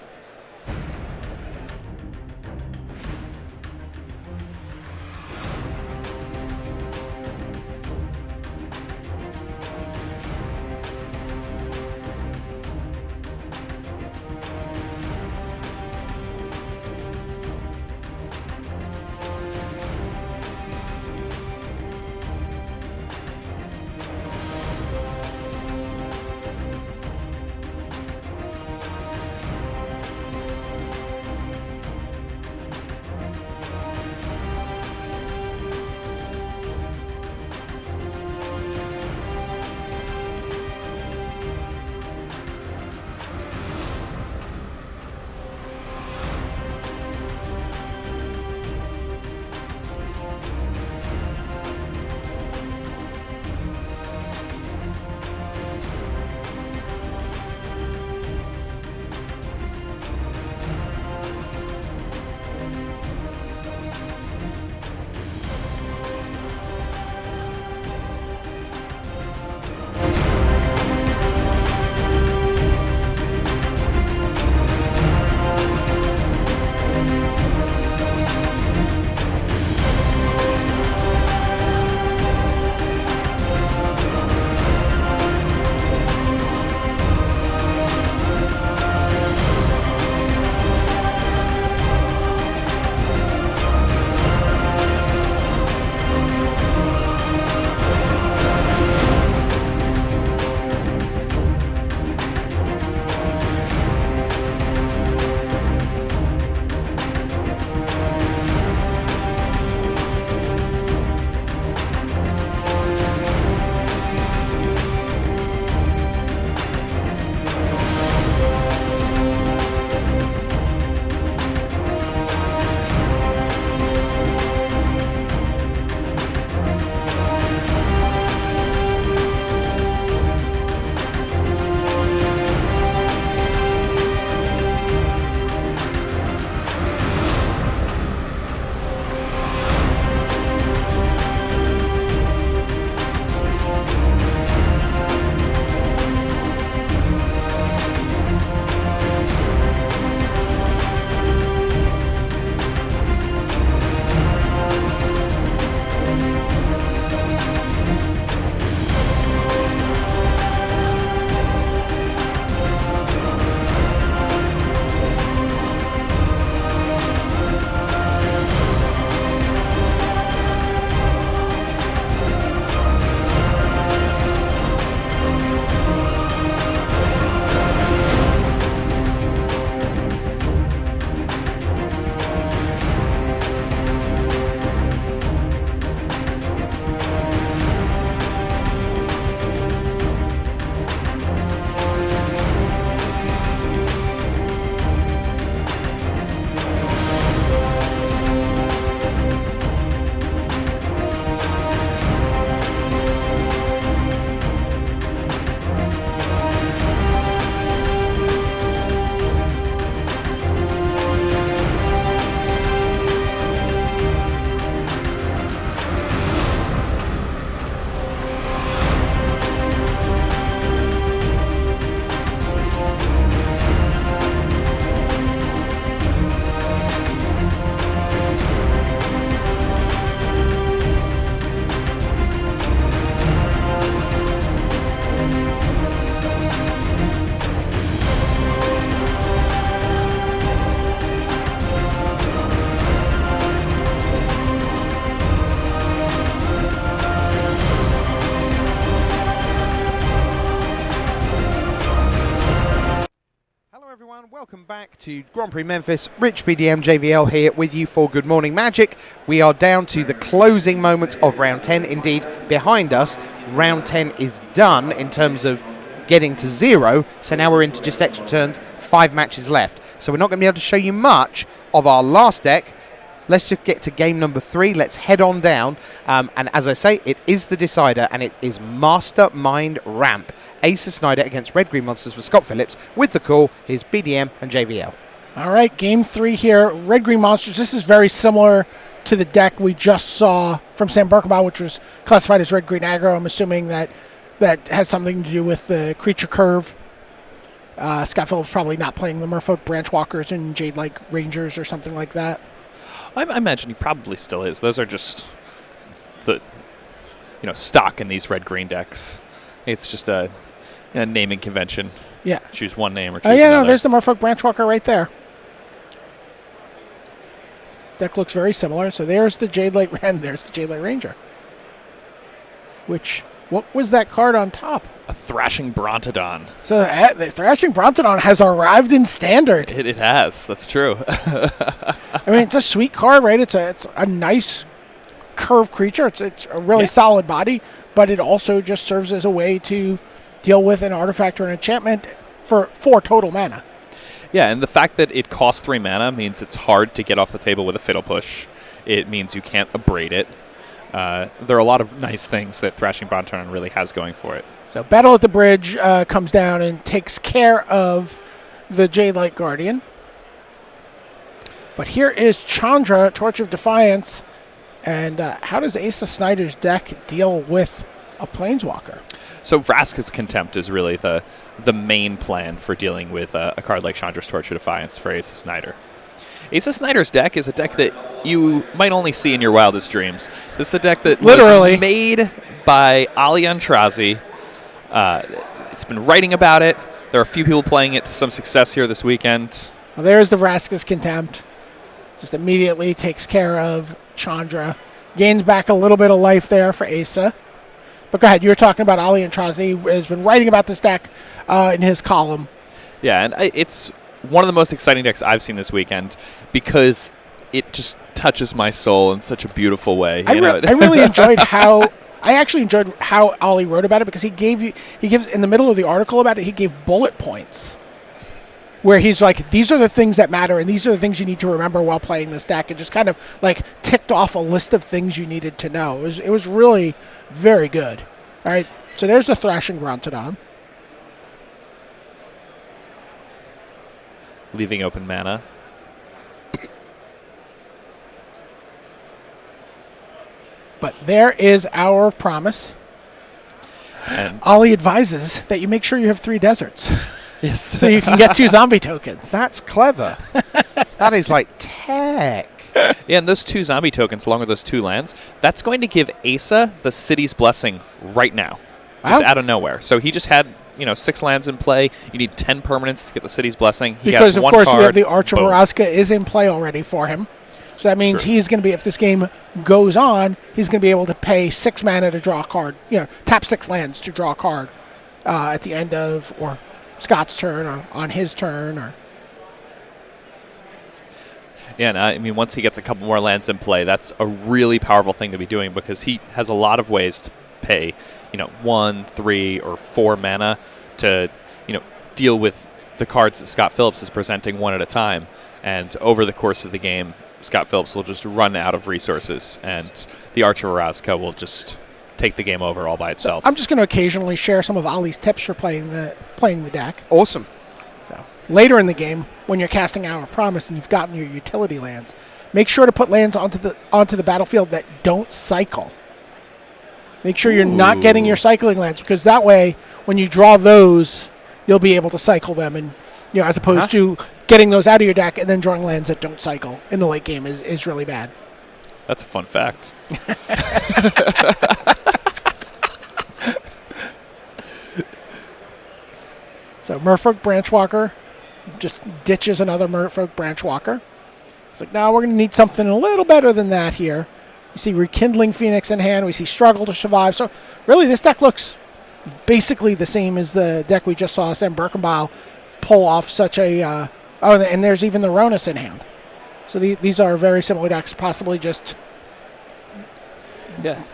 Welcome back to Grand Prix Memphis. Rich BDM JVL here with you for Good Morning Magic. We are down to the closing moments of round 10. Indeed, behind us, round 10 is done in terms of getting to 0. So now we're into just extra turns, 5 matches left. So we're not going to be able to show you much of our last deck. Let's just get to game number 3. Let's head on down. And as I say, it is the decider, and it is Mastermind Ramp. Asa Snyder against Red Green Monsters for Scott Phillips. With the call, here's BDM and JVL. All right, game 3 here. Red Green Monsters. This is very similar to the deck we just saw from Sam Berkenbile, which was classified as Red Green Aggro. I'm assuming that has something to do with the creature curve. Scott Phillips probably not playing the Merfolk Branchwalkers and Jade-like Rangers or something like that. I imagine he probably still is. Those are just the stock in these red-green decks. It's just a naming convention. Yeah. Choose one name or choose no, another. there's the Merfolk Branchwalker right there. Deck looks very similar. So there's the Jade-like and there's the Jade-like Ranger. What was that card on top? A Thrashing Brontodon. So the Thrashing Brontodon has arrived in Standard. It has. That's true. I mean, it's a sweet card, right? It's a nice curved creature. It's a really solid body, but it also just serves as a way to deal with an artifact or an enchantment for 4 total mana. Yeah, and the fact that it costs 3 mana means it's hard to get off the table with a Fiddle Push. It means you can't abrade it. There are a lot of nice things that Thrashing Brontodon really has going for it. So Battle at the Bridge comes down and takes care of the Jade-like Guardian. But here is Chandra, Torch of Defiance. And how does Asa Snyder's deck deal with a Planeswalker? So Vraska's Contempt is really the main plan for dealing with a card like Chandra's Torch of Defiance for Asa Snyder. Asa Snyder's deck is a deck that you might only see in your wildest dreams. This is a deck that literally was made by Ali Antrazi. It's been writing about it. There are a few people playing it to some success here this weekend. Well, there's the Vraska's Contempt. Just immediately takes care of Chandra. Gains back a little bit of life there for Asa. But go ahead. You were talking about Ali Antrazi. Has been writing about this deck in his column. Yeah, and it's one of the most exciting decks I've seen this weekend because it just touches my soul in such a beautiful way. I really enjoyed how... I actually enjoyed how Ollie wrote about it because he gives in the middle of the article about it, he gave bullet points where he's like, these are the things that matter and these are the things you need to remember while playing this deck, and just kind of like ticked off a list of things you needed to know. It was really very good. All right, so there's the Thrashing Brontodon. Leaving open mana. But there is Hour of Promise. And Ollie advises that you make sure you have 3 deserts. yes. So you can get 2 zombie tokens. That's clever. That is like tech. Yeah, and those 2 zombie tokens along with those 2 lands, that's going to give Asa the City's Blessing right now. Just out of nowhere. So he just had 6 lands in play. You need 10 permanents to get the City's Blessing. He because, has of one course, card. we have the Arch of Boom. Orazca is in play already for him. So that means True. he's going to be, if this game goes on, he's going to be able to pay 6 mana to draw a card. Tap 6 lands to draw a card at the end of, or Scott's turn, or on his turn, or... Yeah, and I mean, once he gets a couple more lands in play, that's a really powerful thing to be doing because he has a lot of ways to pay, 1, 3, or 4 mana to, deal with the cards that Scott Phillips is presenting one at a time. And over the course of the game, Scott Phillips will just run out of resources, and the Arch of Orazca will just take the game over all by itself. So I'm just going to occasionally share some of Ollie's tips for playing the deck. Awesome. So later in the game, when you're casting Hour of Promise and you've gotten your utility lands, make sure to put lands onto the battlefield that don't cycle. Make sure you're not getting your cycling lands, because that way, when you draw those, you'll be able to cycle them, and as opposed to getting those out of your deck and then drawing lands that don't cycle in the late game is really bad. That's a fun fact. So Merfolk Branchwalker just ditches another Merfolk Branchwalker. It's like, no, we're going to need something a little better than that here. You see Rekindling Phoenix in hand. We see Struggle to Survive. So really, this deck looks basically the same as the deck we just saw Sam Berkenbile pull off such a... and there's even the Ronus in hand. So these are very similar decks, possibly just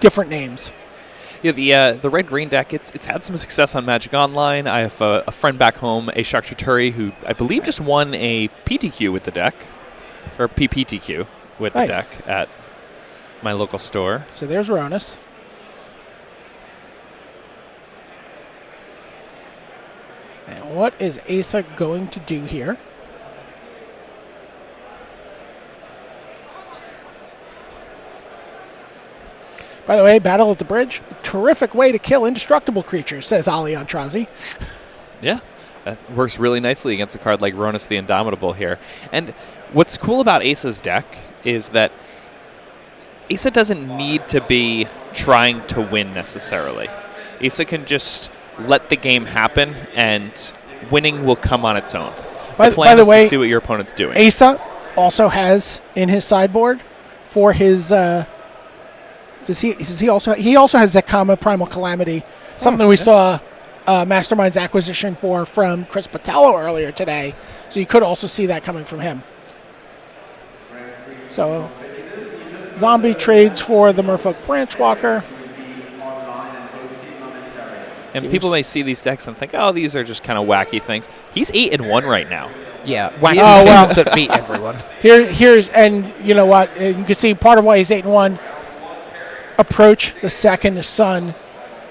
different names. Yeah, the red-green deck, it's had some success on Magic Online. I have a friend back home, a Shakshuturi, who I believe just won a PTQ with the deck, or PPTQ with the deck at my local store. So there's Ronus. What is Asa going to do here? By the way, Battle at the Bridge, terrific way to kill indestructible creatures, says Ali Antrazi. Yeah, that works really nicely against a card like Ronus the Indomitable here. And what's cool about Asa's deck is that Asa doesn't need to be trying to win necessarily. Asa can just let the game happen, and winning will come on its own. The plan is to see what your opponent's doing. Asa also has in his sideboard for his... he also has Zekama Primal Calamity, something we saw Mastermind's acquisition from Chris Patello earlier today. So you could also see that coming from him. So Zombie trades for the Merfolk Branchwalker. And people may see these decks and think, oh, these are just kind of wacky things. He's 8-1 right now. Yeah, wacky things that beat everyone. And you know what? You can see part of why he's 8-1. Approach the Second Sun.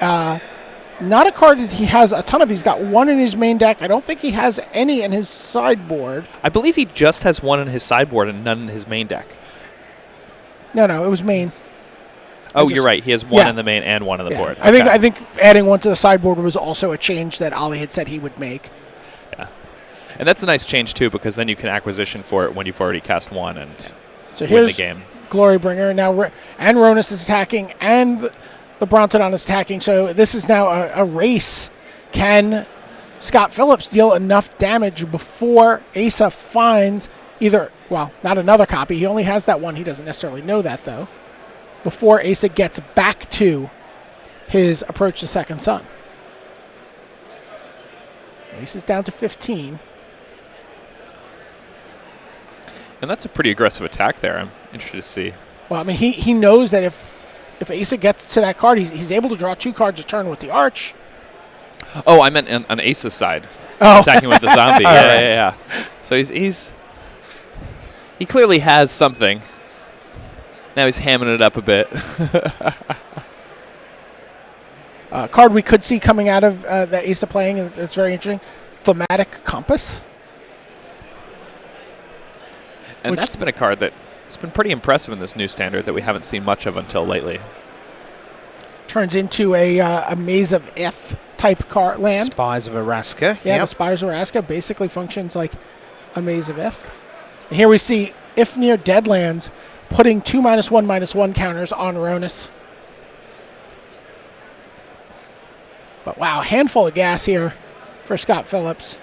Not a card that he has a ton of. He's got one in his main deck. I don't think he has any in his sideboard. I believe he just has one in his sideboard and none in his main deck. No, it was main. Oh, you're right. He has one in the main and one on the board. Okay. I think adding one to the sideboard was also a change that Ali had said he would make. Yeah, and that's a nice change too, because then you can acquisition for it when you've already cast one and win the game. Glorybringer now, and Ronus is attacking, and the Brontodon is attacking. So this is now a race. Can Scott Phillips deal enough damage before Asa finds not another copy. He only has that one. He doesn't necessarily know that though. Before Asa gets back to his Approach the Second Sun. Asa's down to 15. And that's a pretty aggressive attack there. I'm interested to see. Well, I mean, he knows that if Asa gets to that card, he's able to draw 2 cards a turn with the Arch. Oh, I meant on Asa's side. Oh. Attacking with the zombie. Yeah. So he clearly has something. Now he's hamming it up a bit. Card we could see coming out of that Asa playing that's very interesting. Thematic Compass. And that's been a card that's been pretty impressive in this new standard that we haven't seen much of until lately. Turns into a Maze of Ith type card land. Spires of Araska. Yeah, the Spires of Araska basically functions like a Maze of Ith. And here we see if near Deadlands putting 2 -1/-1 counters on Ronus. But wow, handful of gas here for Scott Phillips.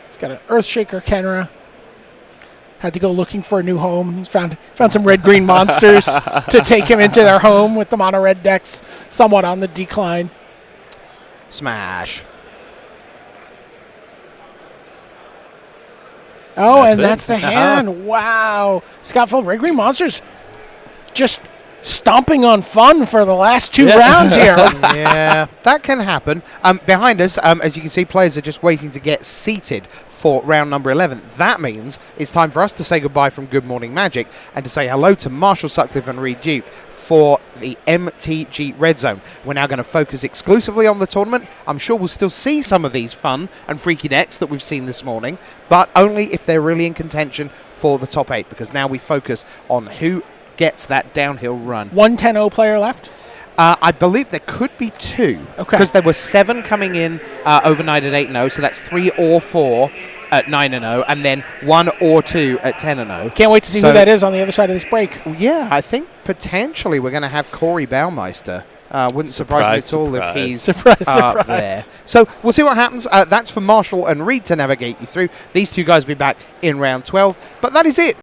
He's got an Earthshaker Kenra. Had to go looking for a new home. He's found some red-green monsters to take him into their home with the mono-red decks somewhat on the decline. Smash. Oh, that's the hand. Wow. Scott Phillips, red-green monsters just stomping on fun for the last 2 rounds here. Yeah, that can happen. Behind us, as you can see, players are just waiting to get seated for round number 11. That means it's time for us to say goodbye from Good Morning Magic and to say hello to Marshall Sutcliffe and Reed Duke for the MTG Red Zone. We're now going to focus exclusively on the tournament. I'm sure we'll still see some of these fun and freaky decks that we've seen this morning, but only if they're really in contention for the top 8, because now we focus on who gets that downhill run. 1 10-0 player left? I believe there could be 2. Okay. Because there were 7 coming in overnight at 8-0, so that's 3 or 4 at 9-0, and then 1 or 2 at 10-0. Can't wait to see who that is on the other side of this break. Yeah, I think potentially we're going to have Corey Baumeister. Wouldn't surprise me at all if he's surprise. there. So we'll see what happens. That's for Marshall and Reed to navigate you through. These 2 guys will be back in round 12. But that is it.